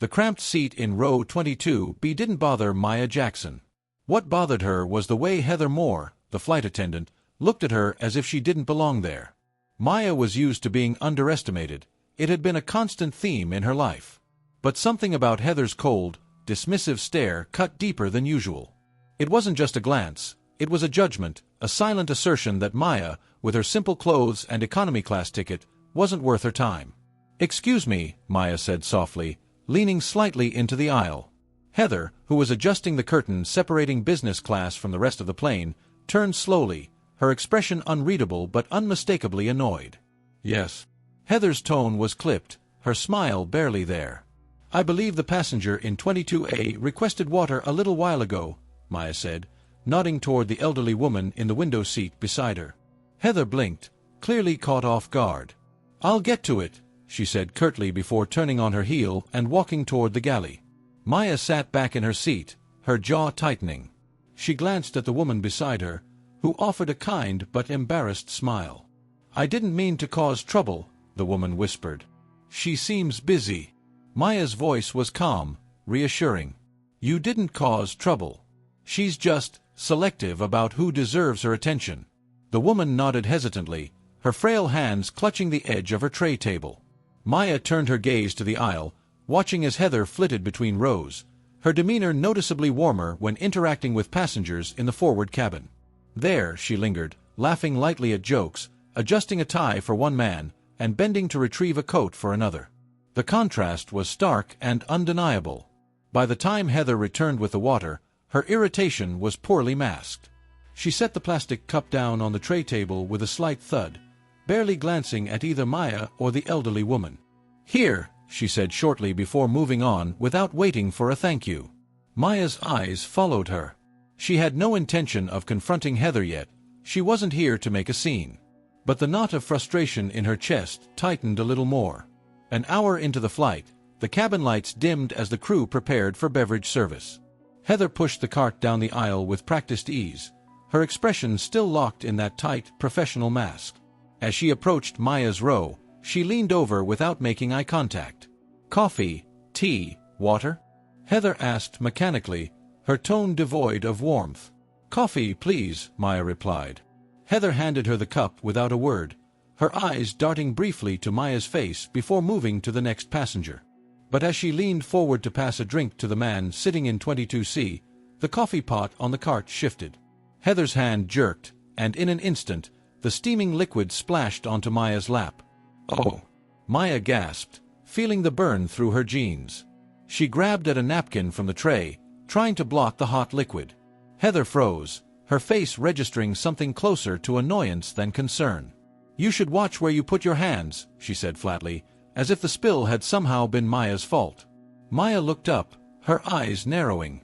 The cramped seat in row 22B didn't bother Maya Jackson. What bothered her was the way Heather Moore, the flight attendant, looked at her as if she didn't belong there. Maya was used to being underestimated. It had been a constant theme in her life. But something about Heather's cold, dismissive stare cut deeper than usual. It wasn't just a glance. It was a judgment, a silent assertion that Maya, with her simple clothes and economy-class ticket, wasn't worth her time. "Excuse me," Maya said softly, leaning slightly into the aisle. Heather, who was adjusting the curtain separating business class from the rest of the plane, turned slowly, her expression unreadable but unmistakably annoyed. "Yes." Heather's tone was clipped, her smile barely there. "I believe the passenger in 22A requested water a little while ago," Maya said, nodding toward the elderly woman in the window seat beside her. Heather blinked, clearly caught off guard. "I'll get to it," she said curtly before turning on her heel and walking toward the galley. Maya sat back in her seat, her jaw tightening. She glanced at the woman beside her, who offered a kind but embarrassed smile. "I didn't mean to cause trouble," the woman whispered. "She seems busy." Maya's voice was calm, reassuring. "You didn't cause trouble. She's just selective about who deserves her attention." The woman nodded hesitantly, her frail hands clutching the edge of her tray table. Maya turned her gaze to the aisle, watching as Heather flitted between rows, her demeanor noticeably warmer when interacting with passengers in the forward cabin. There she lingered, laughing lightly at jokes, adjusting a tie for one man, and bending to retrieve a coat for another. The contrast was stark and undeniable. By the time Heather returned with the water, her irritation was poorly masked. She set the plastic cup down on the tray table with a slight thud, barely glancing at either Maya or the elderly woman. "Here," she said shortly before moving on without waiting for a thank you. Maya's eyes followed her. She had no intention of confronting Heather yet. She wasn't here to make a scene. But the knot of frustration in her chest tightened a little more. An hour into the flight, the cabin lights dimmed as the crew prepared for beverage service. Heather pushed the cart down the aisle with practiced ease, her expression still locked in that tight, professional mask. As she approached Maya's row, she leaned over without making eye contact. "Coffee, tea, water?" Heather asked mechanically, her tone devoid of warmth. "Coffee, please," Maya replied. Heather handed her the cup without a word, her eyes darting briefly to Maya's face before moving to the next passenger. But as she leaned forward to pass a drink to the man sitting in 22C, the coffee pot on the cart shifted. Heather's hand jerked, and in an instant, the steaming liquid splashed onto Maya's lap. "Oh!" Maya gasped, feeling the burn through her jeans. She grabbed at a napkin from the tray, trying to block the hot liquid. Heather froze, her face registering something closer to annoyance than concern. "You should watch where you put your hands," she said flatly, as if the spill had somehow been Maya's fault. Maya looked up, her eyes narrowing.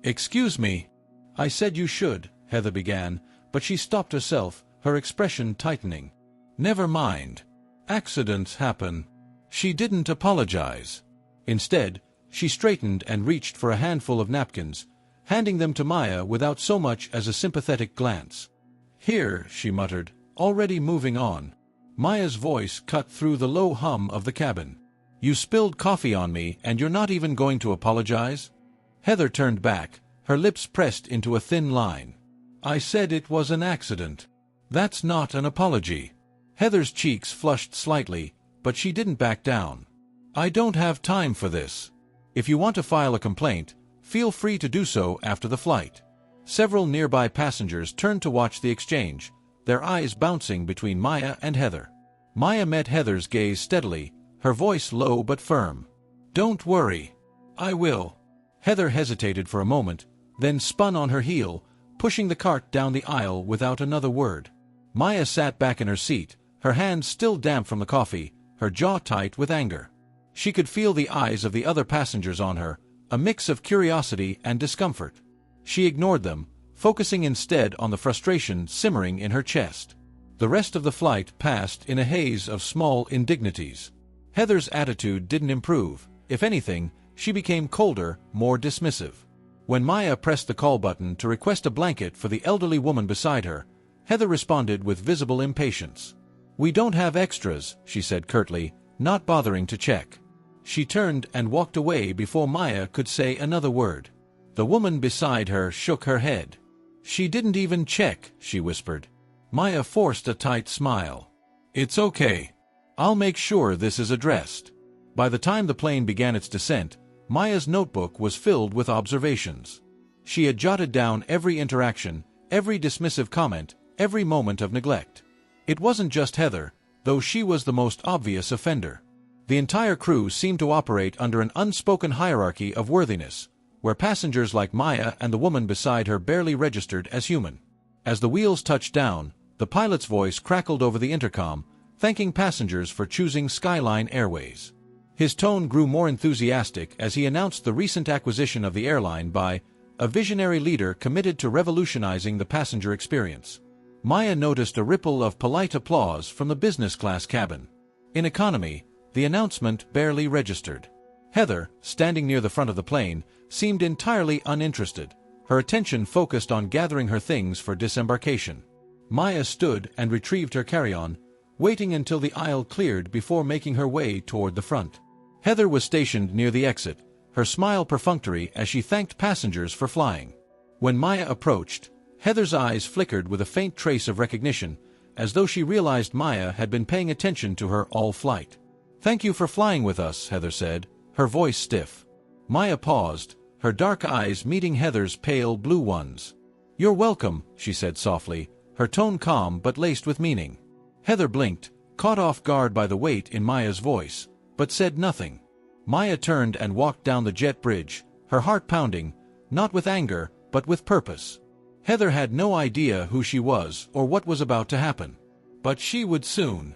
"Excuse me." "I said you should," Heather began, but she stopped herself, her expression tightening. "Never mind. Accidents happen." She didn't apologize. Instead, she straightened and reached for a handful of napkins, handing them to Maya without so much as a sympathetic glance. "Here," she muttered, already moving on. Maya's voice cut through the low hum of the cabin. "You spilled coffee on me and you're not even going to apologize?" Heather turned back, her lips pressed into a thin line. "I said it was an accident. That's not an apology." Heather's cheeks flushed slightly, but she didn't back down. "I don't have time for this. If you want to file a complaint, feel free to do so after the flight." Several nearby passengers turned to watch the exchange, their eyes bouncing between Maya and Heather. Maya met Heather's gaze steadily, her voice low but firm. "Don't worry. I will." Heather hesitated for a moment, then spun on her heel, pushing the cart down the aisle without another word. Maya sat back in her seat, her hands still damp from the coffee, her jaw tight with anger. She could feel the eyes of the other passengers on her, a mix of curiosity and discomfort. She ignored them, focusing instead on the frustration simmering in her chest. The rest of the flight passed in a haze of small indignities. Heather's attitude didn't improve. If anything, she became colder, more dismissive. When Maya pressed the call button to request a blanket for the elderly woman beside her, Heather responded with visible impatience. "We don't have extras," she said curtly, not bothering to check. She turned and walked away before Maya could say another word. The woman beside her shook her head. "She didn't even check," she whispered. Maya forced a tight smile. "It's okay. I'll make sure this is addressed." By the time the plane began its descent, Maya's notebook was filled with observations. She had jotted down every interaction, every dismissive comment, every moment of neglect. It wasn't just Heather, though she was the most obvious offender. The entire crew seemed to operate under an unspoken hierarchy of worthiness, where passengers like Maya and the woman beside her barely registered as human. As the wheels touched down, the pilot's voice crackled over the intercom, thanking passengers for choosing Skyline Airways. His tone grew more enthusiastic as he announced the recent acquisition of the airline by a visionary leader committed to revolutionizing the passenger experience. Maya noticed a ripple of polite applause from the business class cabin. In economy, the announcement barely registered. Heather, standing near the front of the plane, seemed entirely uninterested, her attention focused on gathering her things for disembarkation. Maya stood and retrieved her carry-on, waiting until the aisle cleared before making her way toward the front. Heather was stationed near the exit, her smile perfunctory as she thanked passengers for flying. When Maya approached, Heather's eyes flickered with a faint trace of recognition, as though she realized Maya had been paying attention to her all flight. "Thank you for flying with us," Heather said, her voice stiff. Maya paused, her dark eyes meeting Heather's pale blue ones. "You're welcome," she said softly, her tone calm but laced with meaning. Heather blinked, caught off guard by the weight in Maya's voice, but said nothing. Maya turned and walked down the jet bridge, her heart pounding, not with anger, but with purpose. Heather had no idea who she was or what was about to happen. But she would soon.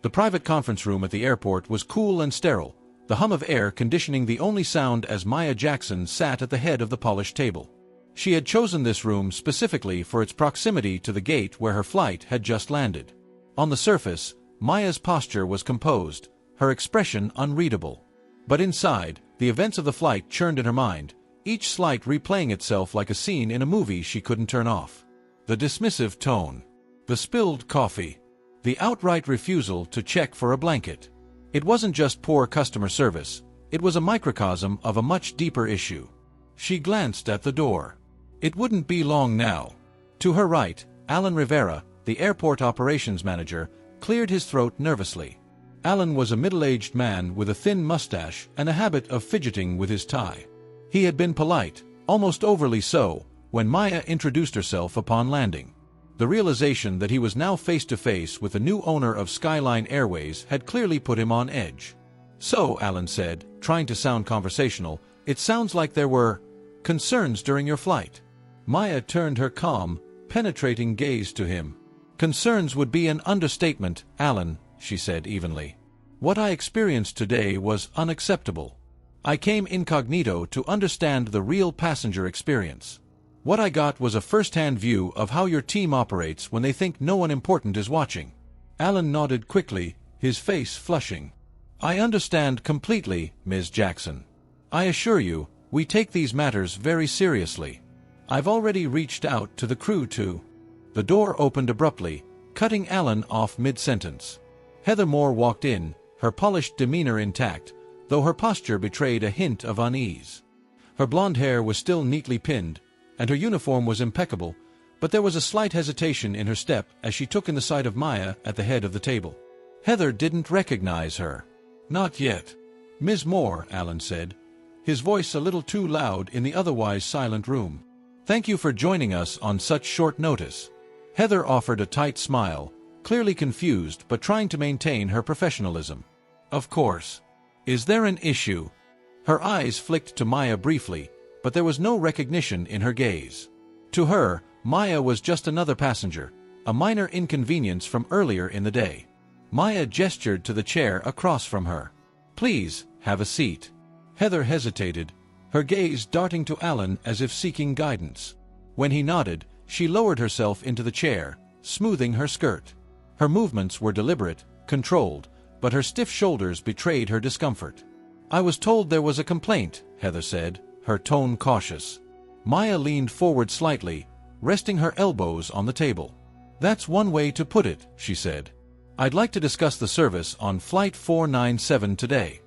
The private conference room at the airport was cool and sterile, the hum of air conditioning the only sound as Maya Jackson sat at the head of the polished table. She had chosen this room specifically for its proximity to the gate where her flight had just landed. On the surface, Maya's posture was composed, her expression unreadable. But inside, the events of the flight churned in her mind, each slight replaying itself like a scene in a movie she couldn't turn off. The dismissive tone. The spilled coffee. The outright refusal to check for a blanket. It wasn't just poor customer service, it was a microcosm of a much deeper issue. She glanced at the door. It wouldn't be long now. To her right, Alan Rivera, the airport operations manager, cleared his throat nervously. Alan was a middle-aged man with a thin mustache and a habit of fidgeting with his tie. He had been polite, almost overly so, when Maya introduced herself upon landing. The realization that he was now face-to-face with the new owner of Skyline Airways had clearly put him on edge. "So," Alan said, trying to sound conversational, "it sounds like there were concerns during your flight." Maya turned her calm, penetrating gaze to him. "Concerns would be an understatement, Alan," she said evenly. "What I experienced today was unacceptable. I came incognito to understand the real passenger experience. What I got was a first-hand view of how your team operates when they think no one important is watching." Alan nodded quickly, his face flushing. "I understand completely, Ms. Jackson. I assure you, we take these matters very seriously. I've already reached out to the crew to—" The door opened abruptly, cutting Alan off mid-sentence. Heather Moore walked in, her polished demeanor intact, though her posture betrayed a hint of unease. Her blonde hair was still neatly pinned, and her uniform was impeccable, but there was a slight hesitation in her step as she took in the sight of Maya at the head of the table. Heather didn't recognize her. "Not yet." "Ms. Moore," Alan said, his voice a little too loud in the otherwise silent room. "Thank you for joining us on such short notice." Heather offered a tight smile, clearly confused but trying to maintain her professionalism. "Of course. Is there an issue?" Her eyes flicked to Maya briefly, but there was no recognition in her gaze. To her, Maya was just another passenger, a minor inconvenience from earlier in the day. Maya gestured to the chair across from her. "Please, have a seat." Heather hesitated, her gaze darting to Alan as if seeking guidance. When he nodded, she lowered herself into the chair, smoothing her skirt. Her movements were deliberate, controlled, but her stiff shoulders betrayed her discomfort. "I was told there was a complaint," Heather said, her tone cautious. Maya leaned forward slightly, resting her elbows on the table. "That's one way to put it," she said. "I'd like to discuss the service on Flight 497 today."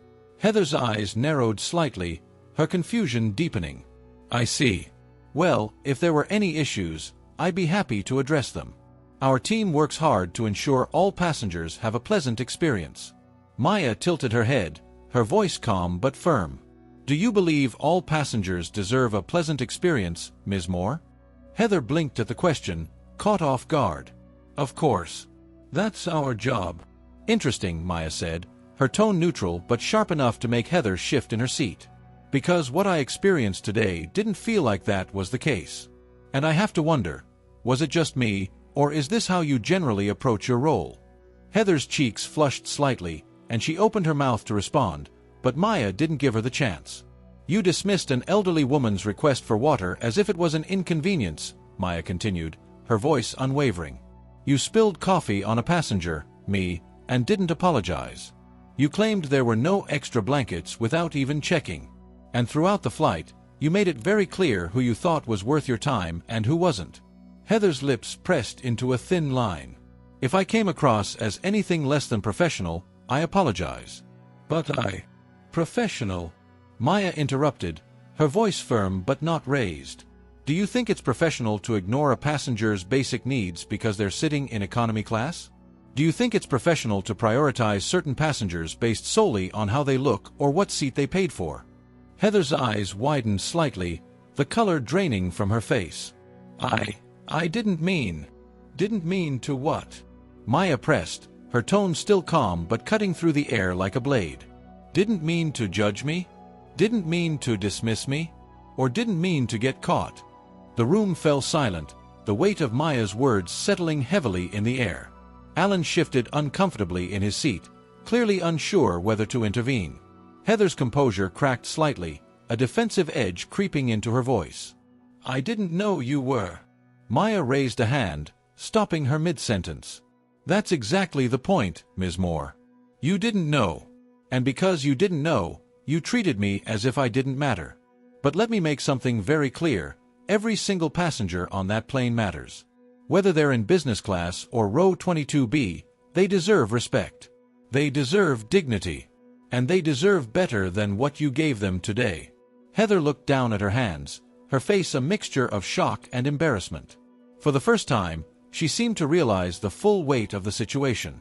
Heather's eyes narrowed slightly, her confusion deepening. I see. Well, if there were any issues, I'd be happy to address them. Our team works hard to ensure all passengers have a pleasant experience. Maya tilted her head, her voice calm but firm. Do you believe all passengers deserve a pleasant experience, Ms. Moore? Heather blinked at the question, caught off guard. Of course. That's our job. Interesting, Maya said, her tone neutral but sharp enough to make Heather shift in her seat. Because what I experienced today didn't feel like that was the case. And I have to wonder, was it just me, or is this how you generally approach your role? Heather's cheeks flushed slightly, and she opened her mouth to respond, but Maya didn't give her the chance. You dismissed an elderly woman's request for water as if it was an inconvenience, Maya continued, her voice unwavering. You spilled coffee on a passenger, me, and didn't apologize. You claimed there were no extra blankets without even checking. And throughout the flight, you made it very clear who you thought was worth your time and who wasn't. Heather's lips pressed into a thin line. If I came across as anything less than professional, I apologize. But Professional? Maya interrupted, her voice firm but not raised. Do you think it's professional to ignore a passenger's basic needs because they're sitting in economy class? Do you think it's professional to prioritize certain passengers based solely on how they look or what seat they paid for? Heather's eyes widened slightly, the color draining from her face. I didn't mean. Didn't mean to what? Maya pressed, her tone still calm but cutting through the air like a blade. Didn't mean to judge me? Didn't mean to dismiss me? Or didn't mean to get caught? The room fell silent, the weight of Maya's words settling heavily in the air. Alan shifted uncomfortably in his seat, clearly unsure whether to intervene. Heather's composure cracked slightly, a defensive edge creeping into her voice. I didn't know you were. Maya raised a hand, stopping her mid-sentence. That's exactly the point, Ms. Moore. You didn't know. And because you didn't know, you treated me as if I didn't matter. But let me make something very clear. Every single passenger on that plane matters. Whether they're in business class or row 22B, they deserve respect. They deserve dignity. And they deserve better than what you gave them today. Heather looked down at her hands, her face a mixture of shock and embarrassment. For the first time, she seemed to realize the full weight of the situation.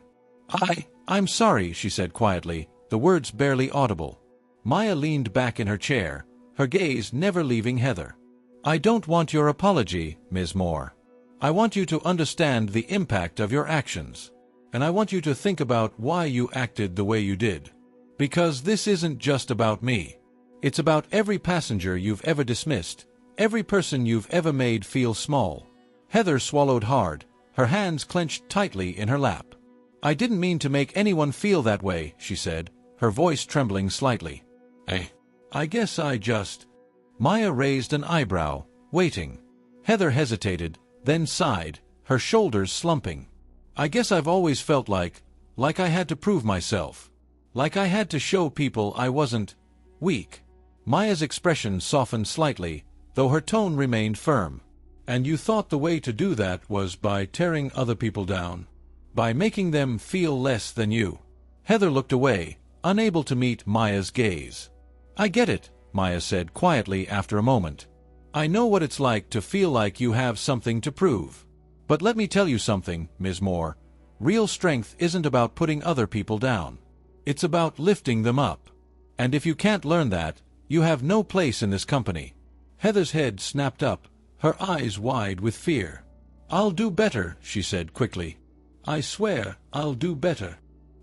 I'm sorry, she said quietly, the words barely audible. Maya leaned back in her chair, her gaze never leaving Heather. I don't want your apology, Ms. Moore. I want you to understand the impact of your actions. And I want you to think about why you acted the way you did. Because this isn't just about me. It's about every passenger you've ever dismissed, every person you've ever made feel small. Heather swallowed hard, her hands clenched tightly in her lap. I didn't mean to make anyone feel that way, she said, her voice trembling slightly. I guess I just... Maya raised an eyebrow, waiting. Heather hesitated, then sighed, her shoulders slumping. I guess I've always felt like I had to prove myself. Like I had to show people I wasn't weak. Maya's expression softened slightly, though her tone remained firm. And you thought the way to do that was by tearing other people down? By making them feel less than you? Heather looked away, unable to meet Maya's gaze. I get it, Maya said quietly after a moment. I know what it's like to feel like you have something to prove. But let me tell you something, Ms. Moore. Real strength isn't about putting other people down. It's about lifting them up. And if you can't learn that, you have no place in this company. Heather's head snapped up, her eyes wide with fear. I'll do better, she said quickly. I swear, I'll do better.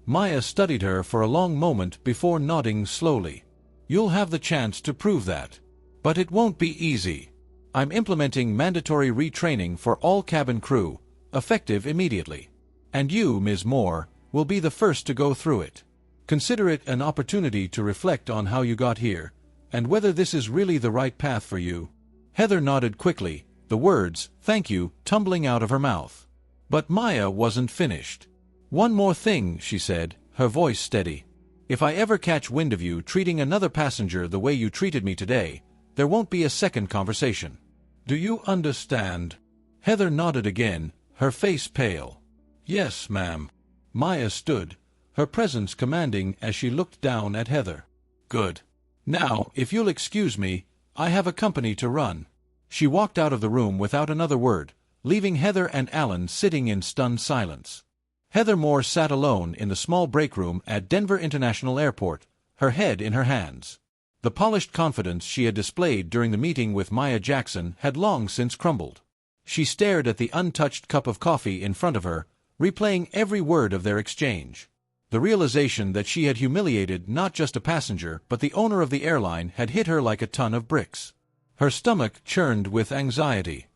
Maya studied her for a long moment before nodding slowly. You'll have the chance to prove that. But it won't be easy. I'm implementing mandatory retraining for all cabin crew, effective immediately. And you, Ms. Moore, will be the first to go through it. Consider it an opportunity to reflect on how you got here, and whether this is really the right path for you. Heather nodded quickly, the words, thank you, tumbling out of her mouth. But Maya wasn't finished. One more thing, she said, her voice steady. If I ever catch wind of you treating another passenger the way you treated me today, there won't be a second conversation. Do you understand? Heather nodded again, her face pale. Yes, ma'am. Maya stood, her presence commanding as she looked down at Heather. Good. Now, if you'll excuse me, I have a company to run." She walked out of the room without another word, leaving Heather and Alan sitting in stunned silence. Heather Moore sat alone in the small break room at Denver International Airport, her head in her hands. The polished confidence she had displayed during the meeting with Maya Jackson had long since crumbled. She stared at the untouched cup of coffee in front of her, replaying every word of their exchange. The realization that she had humiliated not just a passenger but the owner of the airline had hit her like a ton of bricks. Her stomach churned with anxiety.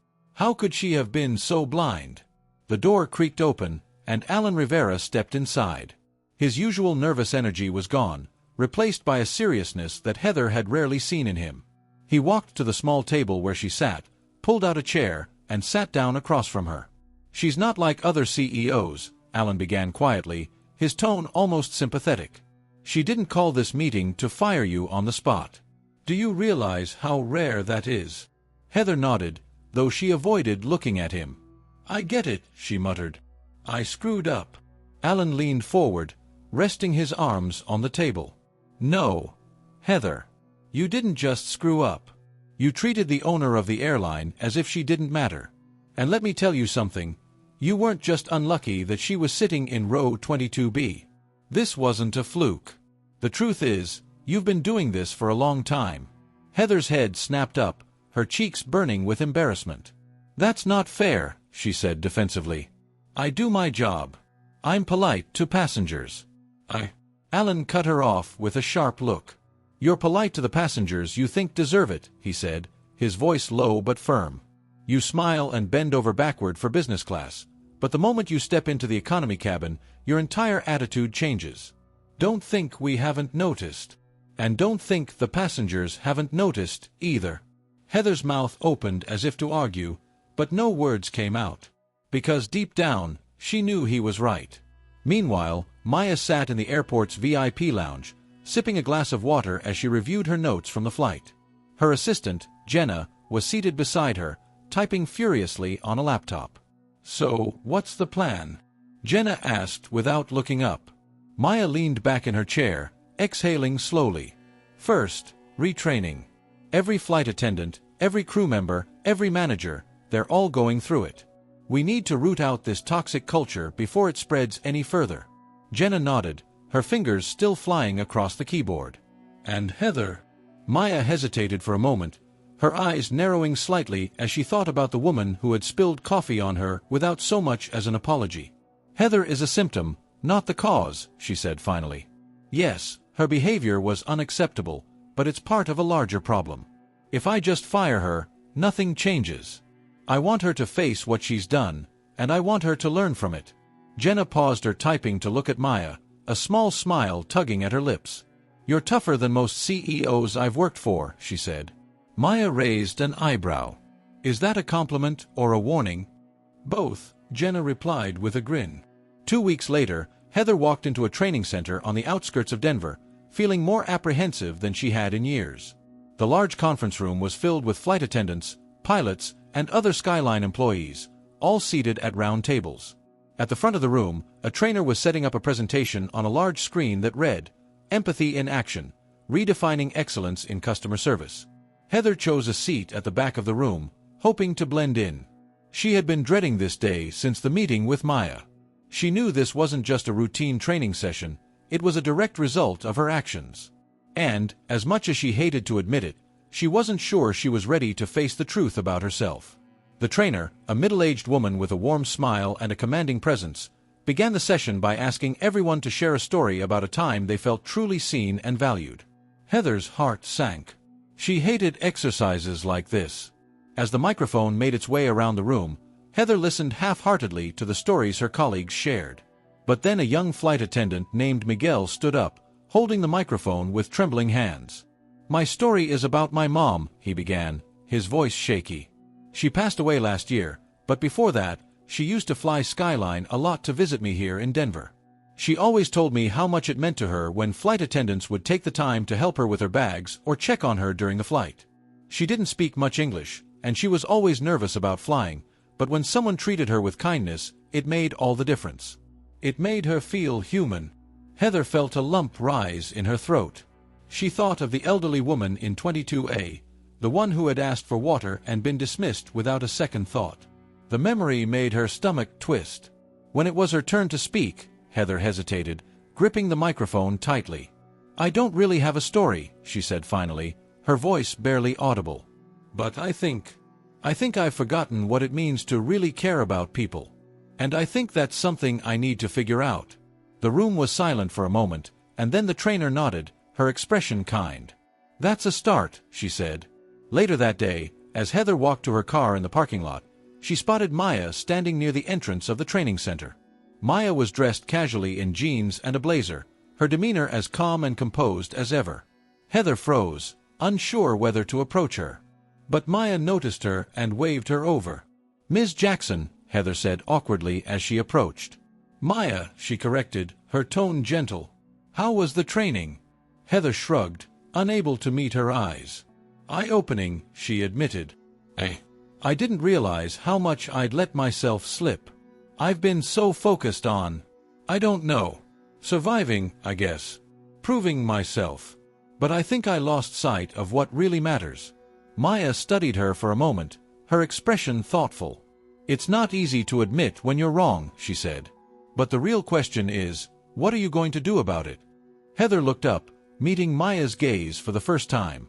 How could she have been so blind? The door creaked open, and Alan Rivera stepped inside. His usual nervous energy was gone, replaced by a seriousness that Heather had rarely seen in him. He walked to the small table where she sat, pulled out a chair, and sat down across from her. "She's not like other CEOs," Alan began quietly, his tone almost sympathetic. "She didn't call this meeting to fire you on the spot. Do you realize how rare that is?" Heather nodded, though she avoided looking at him. "I get it," she muttered. "I screwed up." Alan leaned forward, resting his arms on the table. "No, Heather. You didn't just screw up. You treated the owner of the airline as if she didn't matter. And let me tell you something. You weren't just unlucky that she was sitting in row 22B. This wasn't a fluke. The truth is, you've been doing this for a long time." Heather's head snapped up, her cheeks burning with embarrassment. "That's not fair," she said defensively. "I do my job. I'm polite to passengers." Alan cut her off with a sharp look. "You're polite to the passengers you think deserve it," he said, his voice low but firm. "You smile and bend over backward for business class, but the moment you step into the economy cabin, your entire attitude changes. Don't think we haven't noticed. And don't think the passengers haven't noticed, either." Heather's mouth opened as if to argue, but no words came out. Because deep down, she knew he was right. Meanwhile, Maya sat in the airport's VIP lounge, sipping a glass of water as she reviewed her notes from the flight. Her assistant, Jenna, was seated beside her, typing furiously on a laptop. "So, what's the plan?" Jenna asked without looking up. Maya leaned back in her chair, exhaling slowly. "First, retraining. Every flight attendant, every crew member, every manager, they're all going through it. We need to root out this toxic culture before it spreads any further." Jenna nodded, her fingers still flying across the keyboard. "And Heather?" Maya hesitated for a moment, her eyes narrowing slightly as she thought about the woman who had spilled coffee on her without so much as an apology. "Heather is a symptom, not the cause," she said finally. "Yes, her behavior was unacceptable, but it's part of a larger problem. If I just fire her, nothing changes. I want her to face what she's done, and I want her to learn from it." Jenna paused her typing to look at Maya, a small smile tugging at her lips. "You're tougher than most CEOs I've worked for," she said. Maya raised an eyebrow. "Is that a compliment or a warning?" "Both," Jenna replied with a grin. 2 weeks later, Heather walked into a training center on the outskirts of Denver, feeling more apprehensive than she had in years. The large conference room was filled with flight attendants, pilots, and other Skyline employees, all seated at round tables. At the front of the room, a trainer was setting up a presentation on a large screen that read, "Empathy in Action, Redefining Excellence in Customer Service." Heather chose a seat at the back of the room, hoping to blend in. She had been dreading this day since the meeting with Maya. She knew this wasn't just a routine training session, it was a direct result of her actions. And, as much as she hated to admit it, she wasn't sure she was ready to face the truth about herself. The trainer, a middle-aged woman with a warm smile and a commanding presence, began the session by asking everyone to share a story about a time they felt truly seen and valued. Heather's heart sank. She hated exercises like this. As the microphone made its way around the room, Heather listened half-heartedly to the stories her colleagues shared. But then a young flight attendant named Miguel stood up, holding the microphone with trembling hands. "My story is about my mom," he began, his voice shaky. "She passed away last year, but before that, she used to fly Skyline a lot to visit me here in Denver. She always told me how much it meant to her when flight attendants would take the time to help her with her bags or check on her during the flight. She didn't speak much English, and she was always nervous about flying, but when someone treated her with kindness, it made all the difference. It made her feel human." Heather felt a lump rise in her throat. She thought of the elderly woman in 22A, the one who had asked for water and been dismissed without a second thought. The memory made her stomach twist. When it was her turn to speak, Heather hesitated, gripping the microphone tightly. "I don't really have a story," she said finally, her voice barely audible. "But I think I've forgotten what it means to really care about people. And I think that's something I need to figure out." The room was silent for a moment, and then the trainer nodded, her expression kind. "That's a start," she said. Later that day, as Heather walked to her car in the parking lot, she spotted Maya standing near the entrance of the training center. Maya was dressed casually in jeans and a blazer, her demeanor as calm and composed as ever. Heather froze, unsure whether to approach her. But Maya noticed her and waved her over. "Ms. Jackson," Heather said awkwardly as she approached. "Maya," she corrected, her tone gentle. "How was the training?" Heather shrugged, unable to meet her eyes. "Eye-opening," she admitted. I didn't realize how much I'd let myself slip. I've been so focused on, I don't know, surviving, I guess, proving myself. But I think I lost sight of what really matters." Maya studied her for a moment, her expression thoughtful. "It's not easy to admit when you're wrong," she said. "But the real question is, what are you going to do about it?" Heather looked up, meeting Maya's gaze for the first time.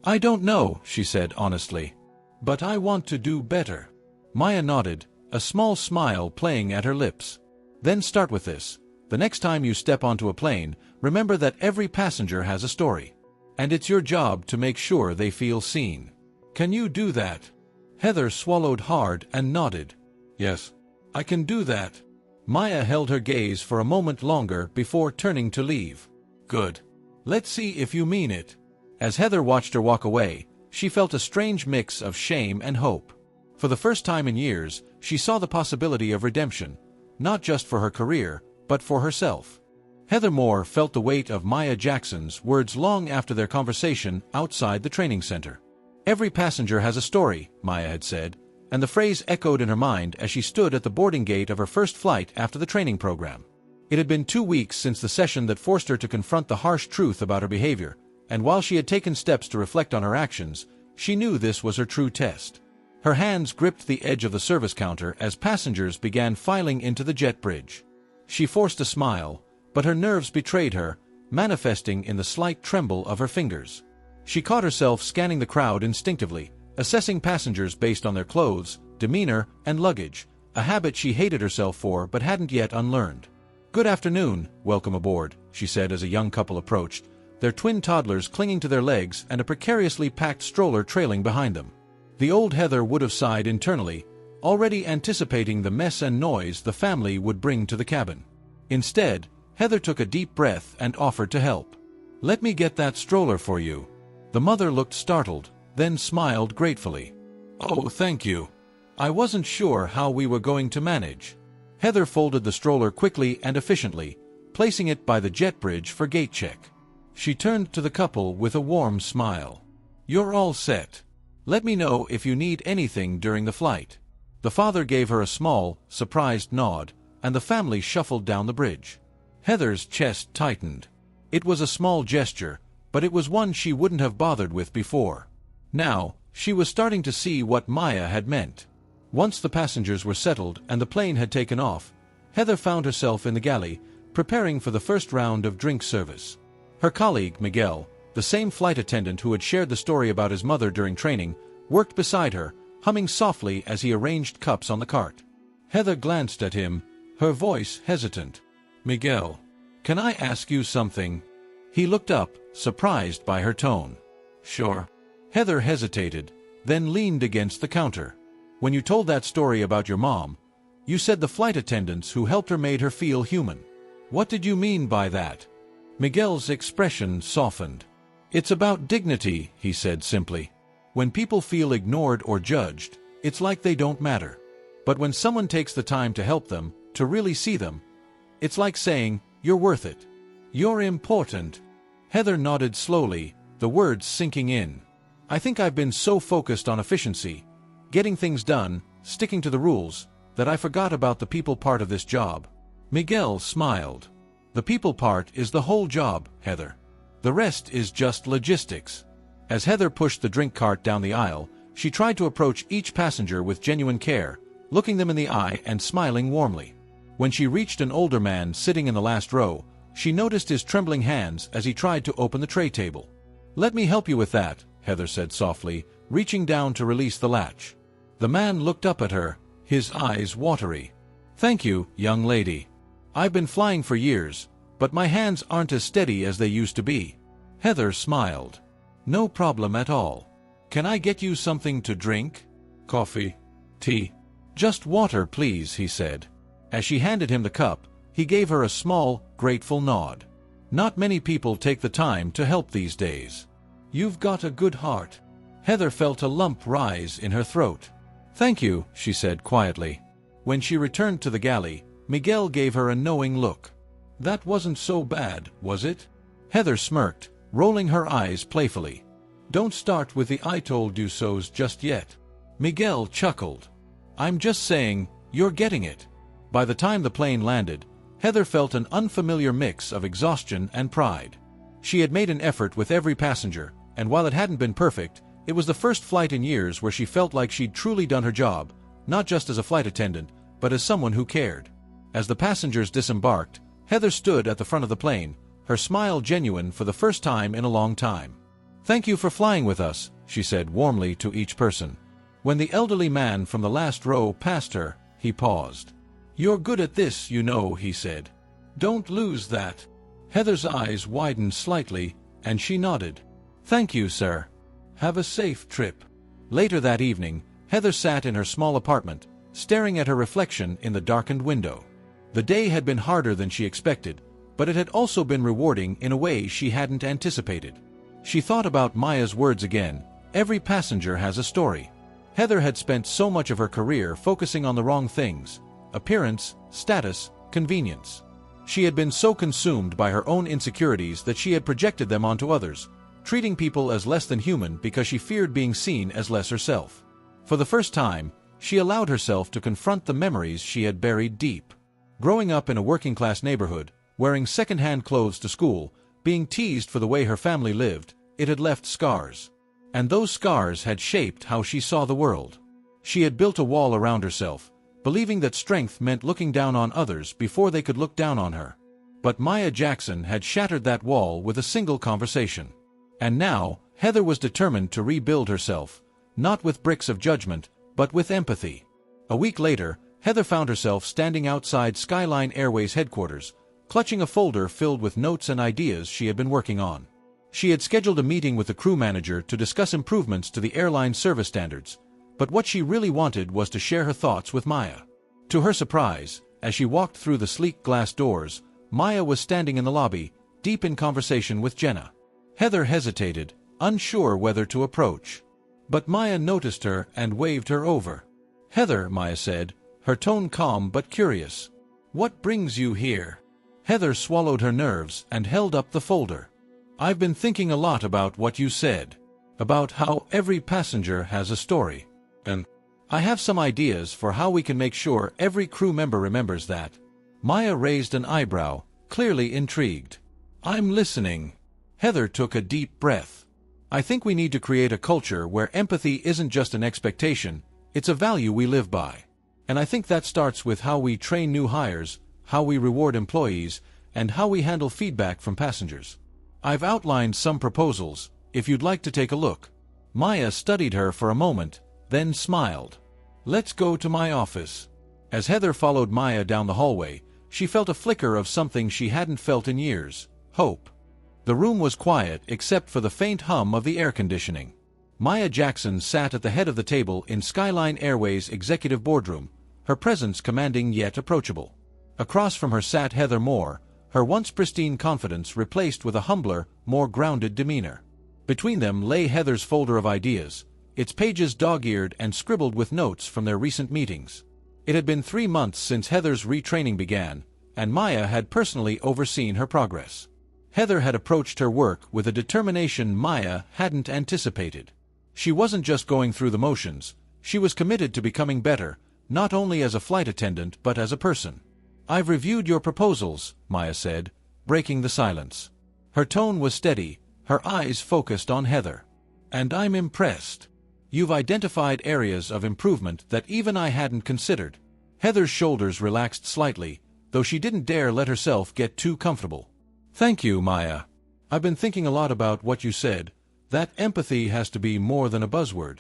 "I don't know," she said honestly. "But I want to do better." Maya nodded, a small smile playing at her lips. "Then start with this. The next time you step onto a plane, remember that every passenger has a story. And it's your job to make sure they feel seen. Can you do that?" Heather swallowed hard and nodded. "Yes, I can do that." Maya held her gaze for a moment longer before turning to leave. "Good. Let's see if you mean it." As Heather watched her walk away, she felt a strange mix of shame and hope. For the first time in years, she saw the possibility of redemption, not just for her career, but for herself. Heather Moore felt the weight of Maya Jackson's words long after their conversation outside the training center. "Every passenger has a story," Maya had said, and the phrase echoed in her mind as she stood at the boarding gate of her first flight after the training program. It had been 2 weeks since the session that forced her to confront the harsh truth about her behavior, and while she had taken steps to reflect on her actions, she knew this was her true test. Her hands gripped the edge of the service counter as passengers began filing into the jet bridge. She forced a smile, but her nerves betrayed her, manifesting in the slight tremble of her fingers. She caught herself scanning the crowd instinctively, assessing passengers based on their clothes, demeanor, and luggage, a habit she hated herself for but hadn't yet unlearned. "Good afternoon, welcome aboard," she said as a young couple approached, their twin toddlers clinging to their legs and a precariously packed stroller trailing behind them. The old Heather would have sighed internally, already anticipating the mess and noise the family would bring to the cabin. Instead, Heather took a deep breath and offered to help. "Let me get that stroller for you." The mother looked startled, then smiled gratefully. "Oh, thank you. I wasn't sure how we were going to manage." Heather folded the stroller quickly and efficiently, placing it by the jet bridge for gate check. She turned to the couple with a warm smile. "You're all set. Let me know if you need anything during the flight." The father gave her a small, surprised nod, and the family shuffled down the bridge. Heather's chest tightened. It was a small gesture, but it was one she wouldn't have bothered with before. Now, she was starting to see what Maya had meant. Once the passengers were settled and the plane had taken off, Heather found herself in the galley, preparing for the first round of drink service. Her colleague, Miguel, the same flight attendant who had shared the story about his mother during training, worked beside her, humming softly as he arranged cups on the cart. Heather glanced at him, her voice hesitant. "Miguel, can I ask you something?" He looked up, surprised by her tone. "Sure." Heather hesitated, then leaned against the counter. "When you told that story about your mom, you said the flight attendants who helped her made her feel human. What did you mean by that?" Miguel's expression softened. "It's about dignity," he said simply. "When people feel ignored or judged, it's like they don't matter. But when someone takes the time to help them, to really see them, it's like saying, you're worth it. You're important." Heather nodded slowly, the words sinking in. "I think I've been so focused on efficiency, getting things done, sticking to the rules, that I forgot about the people part of this job." Miguel smiled. "The people part is the whole job, Heather. The rest is just logistics. As Heather pushed the drink cart down the aisle, she tried to approach each passenger with genuine care, looking them in the eye and smiling warmly. When she reached an older man sitting in the last row, she noticed his trembling hands as he tried to open the tray table. "Let me help you with that," Heather said softly, reaching down to release the latch. The man looked up at her, his eyes watery. "Thank you, young lady. I've been flying for years, but my hands aren't as steady as they used to be." Heather smiled. "No problem at all. Can I get you something to drink? Coffee? Tea?" "Just water, please," he said. As she handed him the cup, he gave her a small, grateful nod. Not many people take the time to help these days. "You've got a good heart." Heather felt a lump rise in her throat. "Thank you," she said quietly. When she returned to the galley, Miguel gave her a knowing look. "That wasn't so bad, was it?" Heather smirked, rolling her eyes playfully. "Don't start with the "I told you so's" just yet." Miguel chuckled. "I'm just saying, you're getting it." By the time the plane landed, Heather felt an unfamiliar mix of exhaustion and pride. She had made an effort with every passenger, and while it hadn't been perfect, it was the first flight in years where she felt like she'd truly done her job, not just as a flight attendant, but as someone who cared. As the passengers disembarked, Heather stood at the front of the plane, her smile genuine for the first time in a long time. "Thank you for flying with us," she said warmly to each person. When the elderly man from the last row passed her, he paused. "You're good at this, you know," he said. "Don't lose that." Heather's eyes widened slightly, and she nodded. "Thank you, sir. Have a safe trip." Later that evening, Heather sat in her small apartment, staring at her reflection in the darkened window. The day had been harder than she expected, but it had also been rewarding in a way she hadn't anticipated. She thought about Maya's words again. Every passenger has a story. Heather had spent so much of her career focusing on the wrong things: appearance, status, convenience. She had been so consumed by her own insecurities that she had projected them onto others, treating people as less than human because she feared being seen as less herself. For the first time, she allowed herself to confront the memories she had buried deep. Growing up in a working-class neighborhood, wearing second-hand clothes to school, being teased for the way her family lived, it had left scars. And those scars had shaped how she saw the world. She had built a wall around herself, believing that strength meant looking down on others before they could look down on her. But Maya Jackson had shattered that wall with a single conversation. And now, Heather was determined to rebuild herself, not with bricks of judgment, but with empathy. A week later, Heather found herself standing outside Skyline Airways headquarters, clutching a folder filled with notes and ideas she had been working on. She had scheduled a meeting with the crew manager to discuss improvements to the airline service standards, but what she really wanted was to share her thoughts with Maya. To her surprise, as she walked through the sleek glass doors, Maya was standing in the lobby, deep in conversation with Jenna. Heather hesitated, unsure whether to approach. But Maya noticed her and waved her over. "Heather," Maya said, her tone calm but curious. "What brings you here?" Heather swallowed her nerves and held up the folder. "I've been thinking a lot about what you said, about how every passenger has a story. And I have some ideas for how we can make sure every crew member remembers that." Maya raised an eyebrow, clearly intrigued. "I'm listening." Heather took a deep breath. "I think we need to create a culture where empathy isn't just an expectation, it's a value we live by. And I think that starts with how we train new hires, how we reward employees, and how we handle feedback from passengers. I've outlined some proposals, if you'd like to take a look." Maya studied her for a moment, then smiled. "Let's go to my office." As Heather followed Maya down the hallway, she felt a flicker of something she hadn't felt in years: hope. The room was quiet except for the faint hum of the air conditioning. Maya Jackson sat at the head of the table in Skyline Airways' executive boardroom, her presence commanding yet approachable. Across from her sat Heather Moore, her once pristine confidence replaced with a humbler, more grounded demeanor. Between them lay Heather's folder of ideas, its pages dog-eared and scribbled with notes from their recent meetings. It had been 3 months since Heather's retraining began, and Maya had personally overseen her progress. Heather had approached her work with a determination Maya hadn't anticipated. She wasn't just going through the motions, she was committed to becoming better, not only as a flight attendant but as a person. "I've reviewed your proposals," Maya said, breaking the silence. Her tone was steady, her eyes focused on Heather. "And I'm impressed. You've identified areas of improvement that even I hadn't considered." Heather's shoulders relaxed slightly, though she didn't dare let herself get too comfortable. "Thank you, Maya. I've been thinking a lot about what you said. That empathy has to be more than a buzzword.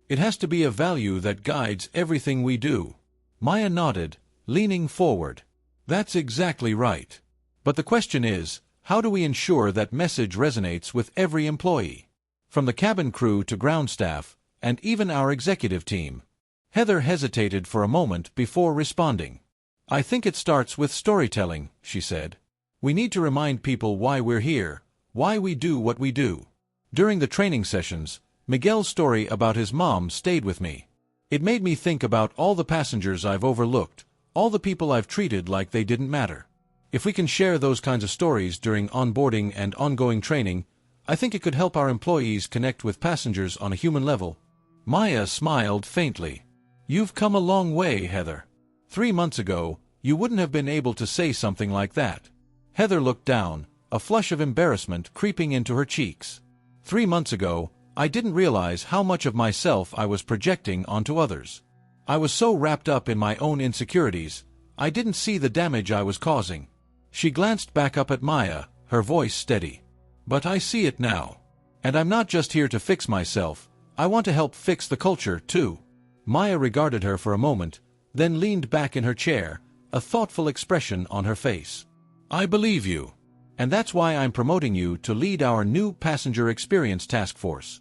It has to be a value that guides everything we do." Maya nodded, leaning forward. "That's exactly right. But the question is, how do we ensure that message resonates with every employee? From the cabin crew to ground staff, and even our executive team." Heather hesitated for a moment before responding. "I think it starts with storytelling," she said. "We need to remind people why we're here, why we do what we do." During the training sessions, Miguel's story about his mom stayed with me. It made me think about all the passengers I've overlooked, all the people I've treated like they didn't matter. If we can share those kinds of stories during onboarding and ongoing training, I think it could help our employees connect with passengers on a human level. Maya smiled faintly. "You've come a long way, Heather. 3 months ago, you wouldn't have been able to say something like that." Heather looked down, a flush of embarrassment creeping into her cheeks. 3 months ago, I didn't realize how much of myself I was projecting onto others. I was so wrapped up in my own insecurities, I didn't see the damage I was causing." She glanced back up at Maya, her voice steady. "But I see it now. And I'm not just here to fix myself, I want to help fix the culture, too." Maya regarded her for a moment, then leaned back in her chair, a thoughtful expression on her face. "I believe you. And that's why I'm promoting you to lead our new Passenger Experience Task Force."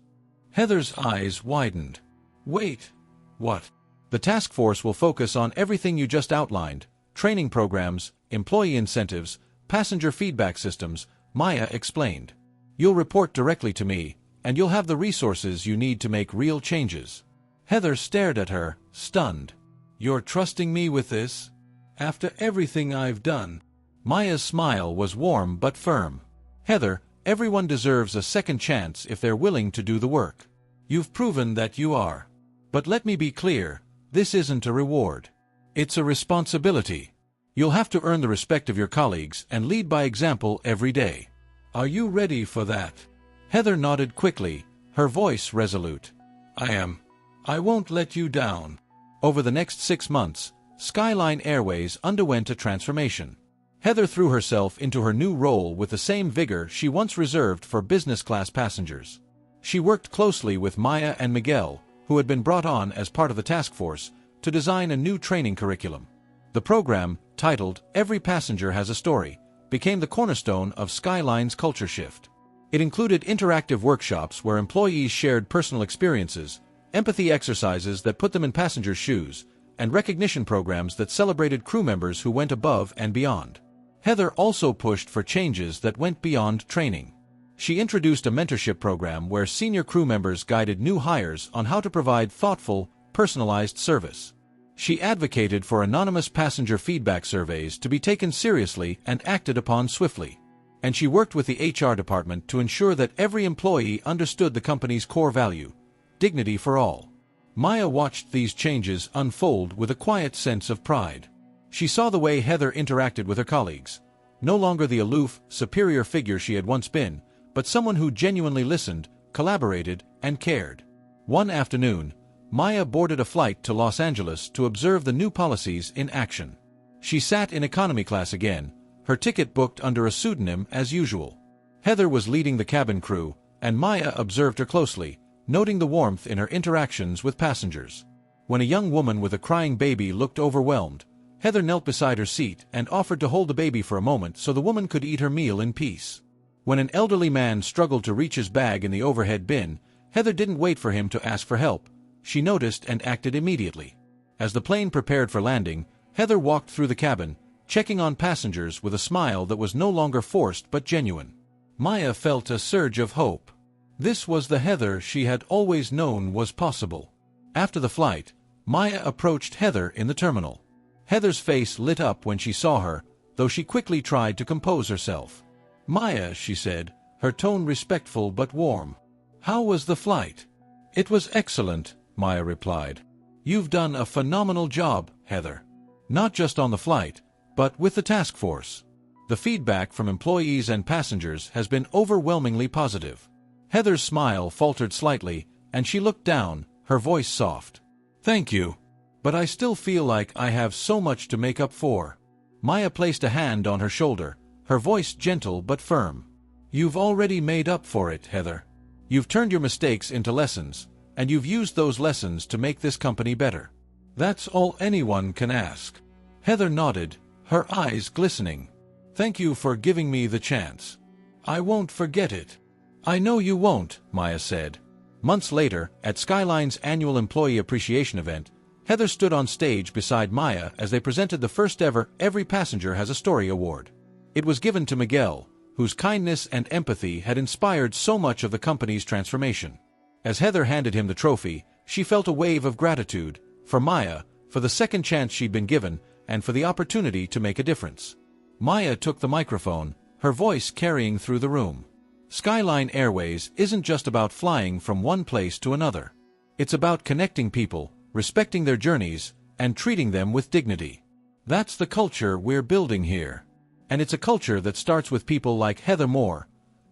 Heather's eyes widened. "Wait, what?" "The task force will focus on everything you just outlined: training programs, employee incentives, passenger feedback systems," Maya explained. "You'll report directly to me, and you'll have the resources you need to make real changes." Heather stared at her, stunned. "You're trusting me with this? After everything I've done?" Maya's smile was warm but firm. "Heather, everyone deserves a second chance if they're willing to do the work. You've proven that you are. But let me be clear, this isn't a reward. It's a responsibility. You'll have to earn the respect of your colleagues and lead by example every day. Are you ready for that?" Heather nodded quickly, her voice resolute. "I am. I won't let you down." Over the next 6 months, Skyline Airways underwent a transformation. Heather threw herself into her new role with the same vigor she once reserved for business-class passengers. She worked closely with Maya and Miguel, who had been brought on as part of the task force, to design a new training curriculum. The program, titled "Every Passenger Has a Story," became the cornerstone of Skyline's culture shift. It included interactive workshops where employees shared personal experiences, empathy exercises that put them in passengers' shoes, and recognition programs that celebrated crew members who went above and beyond. Heather also pushed for changes that went beyond training. She introduced a mentorship program where senior crew members guided new hires on how to provide thoughtful, personalized service. She advocated for anonymous passenger feedback surveys to be taken seriously and acted upon swiftly. And she worked with the HR department to ensure that every employee understood the company's core value: dignity for all. Maya watched these changes unfold with a quiet sense of pride. She saw the way Heather interacted with her colleagues. No longer the aloof, superior figure she had once been, but someone who genuinely listened, collaborated, and cared. One afternoon, Maya boarded a flight to Los Angeles to observe the new policies in action. She sat in economy class again, her ticket booked under a pseudonym as usual. Heather was leading the cabin crew, and Maya observed her closely, noting the warmth in her interactions with passengers. When a young woman with a crying baby looked overwhelmed, Heather knelt beside her seat and offered to hold the baby for a moment so the woman could eat her meal in peace. When an elderly man struggled to reach his bag in the overhead bin, Heather didn't wait for him to ask for help. She noticed and acted immediately. As the plane prepared for landing, Heather walked through the cabin, checking on passengers with a smile that was no longer forced but genuine. Maya felt a surge of hope. This was the Heather she had always known was possible. After the flight, Maya approached Heather in the terminal. Heather's face lit up when she saw her, though she quickly tried to compose herself. "Maya," she said, her tone respectful but warm. "How was the flight?" "It was excellent," Maya replied. "You've done a phenomenal job, Heather. Not just on the flight, but with the task force. The feedback from employees and passengers has been overwhelmingly positive. Heather's smile faltered slightly, and she looked down, her voice soft. Thank you. But I still feel like I have so much to make up for. Maya placed a hand on her shoulder, her voice gentle but firm. You've already made up for it, Heather. You've turned your mistakes into lessons, and you've used those lessons to make this company better. That's all anyone can ask. Heather nodded, her eyes glistening. Thank you for giving me the chance. I won't forget it. I know you won't, Maya said. Months later, at Skyline's annual employee appreciation event, Heather stood on stage beside Maya as they presented the first ever Every Passenger Has a Story award. It was given to Miguel, whose kindness and empathy had inspired so much of the company's transformation. As Heather handed him the trophy, she felt a wave of gratitude, for Maya, for the second chance she'd been given, and for the opportunity to make a difference. Maya took the microphone, her voice carrying through the room. Skyline Airways isn't just about flying from one place to another. It's about connecting people, respecting their journeys, and treating them with dignity. That's the culture we're building here. And it's a culture that starts with people like Heather Moore,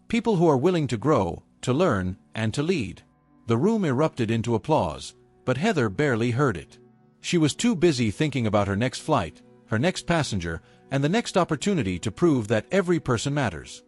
people who are willing to grow, to learn, and to lead. The room erupted into applause, but Heather barely heard it. She was too busy thinking about her next flight, her next passenger, and the next opportunity to prove that every person matters.